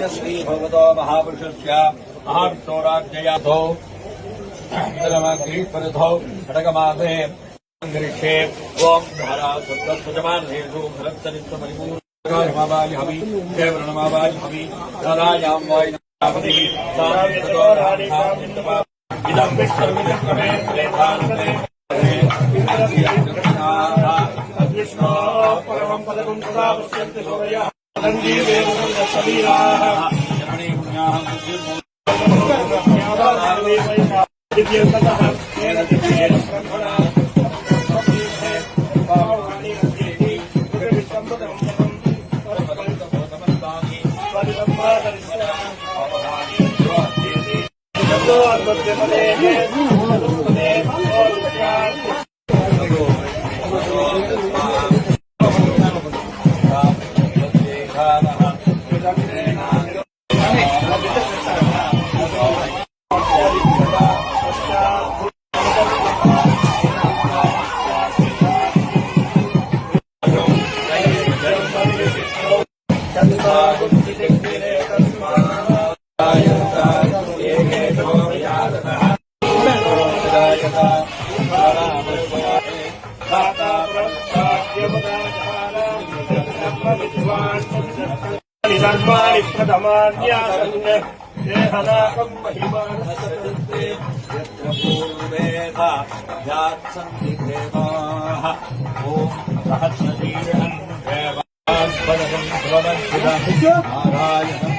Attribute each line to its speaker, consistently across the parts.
Speaker 1: श्री भगवतो महापुरुषस्य महाविष्णोराज्ञयाथो ग्रीष्मऋतौ षडगमासे ग्रीष्मे ओम धारा सप्तमानेषु भरतचरित्रमणिपूर्णमावाय हवि देवरणमावाय हवि धारायां वायुनापति इदं विश्वमिदमे प्रेतान्ते विष्णो परमं पदकं सदा पश्यन्ति सूर्यः धर्माणि प्रथमान्यासन् देहनाकं महिमानसते यत्र पूर्वेधा यात्सन्ति देवाः ॐ सहस्रशीर्षं देवास्पदं स्वमच्युतं नारायणं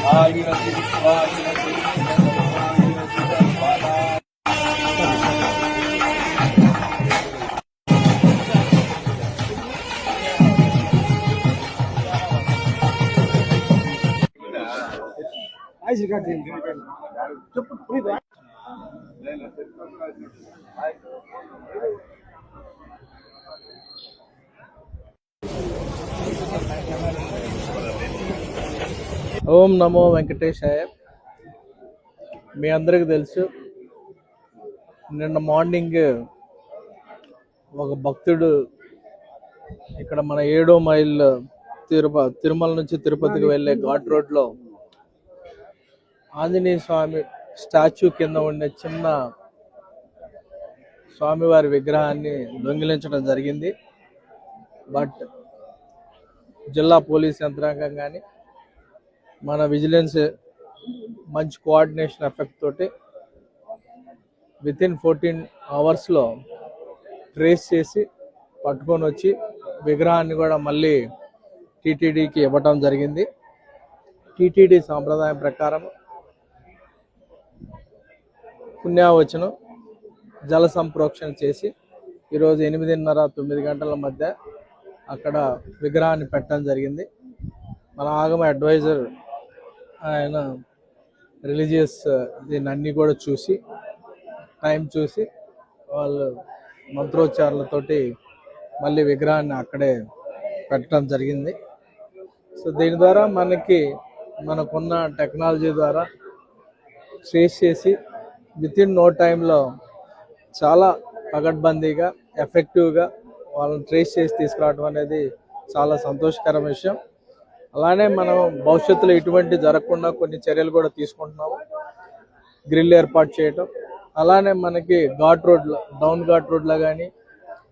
Speaker 1: महादेवम्
Speaker 2: ఓం నమో వెంకటేశాయ. మీ అందరికి తెలుసు, నిన్న మార్నింగ్ ఒక భక్తుడు ఇక్కడ మన 7వ మైల్ తిరుమల నుంచి తిరుపతికి వెళ్ళే ఘాట్ రోడ్లో ఆంజనేయ స్వామి స్టాచ్యూ కింద ఉండే చిన్న స్వామివారి విగ్రహాన్ని దొంగిలించడం జరిగింది. బట్ జిల్లా పోలీస్ యంత్రాంగం కానీ మన విజిలెన్స్ మంచి కోఆర్డినేషన్ ఎఫెక్ట్ తోటి వితిన్ 14 అవర్స్లో ట్రేస్ చేసి పట్టుకొని వచ్చి విగ్రహాన్ని కూడా మళ్ళీ టీటీడీకి ఇవ్వటం జరిగింది. టీటీడీ సాంప్రదాయం ప్రకారం పుణ్యావచనం జల సంప్రోక్షణ చేసి ఈరోజు 8:30-9 గంటల మధ్య అక్కడ విగ్రహాన్ని పెట్టడం జరిగింది. మన ఆగమ అడ్వైజర్ ఆయన రిలీజియస్ దీన్ని అన్నీ కూడా చూసి టైం చూసి వాళ్ళు మంత్రోచ్చారణలతోటి మళ్ళీ విగ్రహాన్ని అక్కడే పెట్టడం జరిగింది. సో దీని ద్వారా మనకున్న టెక్నాలజీ ద్వారా ట్రేస్ చేసి వితిన్ నో టైంలో చాలా పకడ్బందీగా ఎఫెక్టివ్గా వాళ్ళని ట్రేస్ చేసి తీసుకురావడం అనేది చాలా సంతోషకరమైన విషయం. అలానే మనం భవిష్యత్తులో ఇటువంటి జరగకుండా కొన్ని చర్యలు కూడా తీసుకుంటున్నాము. గ్రిల్ ఏర్పాటు చేయటం, అలానే మనకి ఘాట్ రోడ్లో, డౌన్ ఘాట్ రోడ్లో కానీ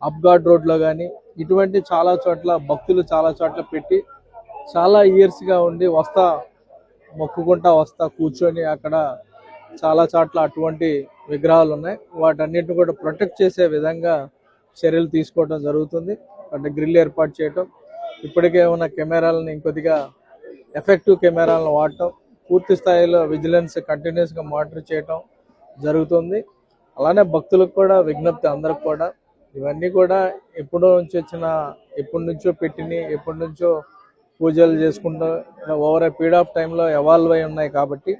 Speaker 2: అప్ ఘాట్ రోడ్లో కానీ ఇటువంటి చాలా చోట్ల భక్తులు చాలా చోట్ల పెట్టి చాలా ఇయర్స్గా ఉండి మొక్కుకుంటా వస్తా కూర్చొని అక్కడ చాలా చోట్ల అటువంటి విగ్రహాలు ఉన్నాయి. వాటన్నిటిని కూడా ప్రొటెక్ట్ చేసే విధంగా చర్యలు తీసుకోవడం జరుగుతుంది. అంటే గ్రిల్ ఏర్పాటు చేయటం, ఇప్పటికే ఉన్న కెమెరాలను ఇంకొద్దిగా ఎఫెక్టివ్ కెమెరాలను వాడటం, పూర్తి స్థాయిలో విజిలెన్స్ కంటిన్యూస్గా మానిటర్ చేయటం జరుగుతుంది. అలానే భక్తులకు కూడా విజ్ఞప్తి, అందరికి కూడా ఇవన్నీ కూడా ఎప్పటి నుంచో ఎప్పటి నుంచో పూజలు చేసుకుంటూ ఓవర్ ఏ పీరియడ్ ఆఫ్ టైంలో ఎవాల్వ్ అయి ఉన్నాయి. కాబట్టి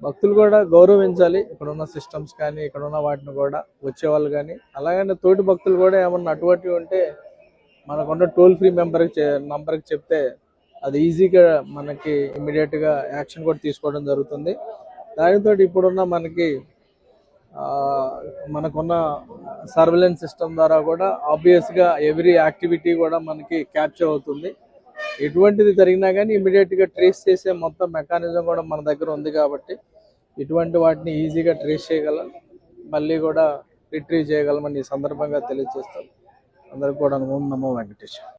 Speaker 2: భక్తులు కూడా గౌరవించాలి ఇక్కడున్న సిస్టమ్స్ కానీ, ఇక్కడున్న వాటిని కూడా వచ్చేవాళ్ళు కానీ. అలాగనే తోటి భక్తులు కూడా ఏమన్నా అటువంటివి ఉంటే మనకున్న టోల్ ఫ్రీ నంబర్కి చెప్తే అది ఈజీగా మనకి ఇమ్మీడియట్గా యాక్షన్ కూడా తీసుకోవడం జరుగుతుంది. దానితో ఇప్పుడున్న మనకున్న సర్వేలెన్స్ సిస్టమ్ ద్వారా కూడా ఆబ్వియస్గా ఎవ్రీ యాక్టివిటీ కూడా మనకి క్యాప్చర్ అవుతుంది. ఎటువంటిది జరిగినా కానీ ఇమ్మీడియట్గా ట్రేస్ చేసే మొత్తం మెకానిజం కూడా మన దగ్గర ఉంది. కాబట్టి ఇటువంటి వాటిని ఈజీగా ట్రేస్ చేయగలం, మళ్ళీ కూడా రిట్రీవ్ చేయగలమని ఈ సందర్భంగా తెలియజేస్తాం. అందరికి కూడా నమో వెంకటేశ్వర.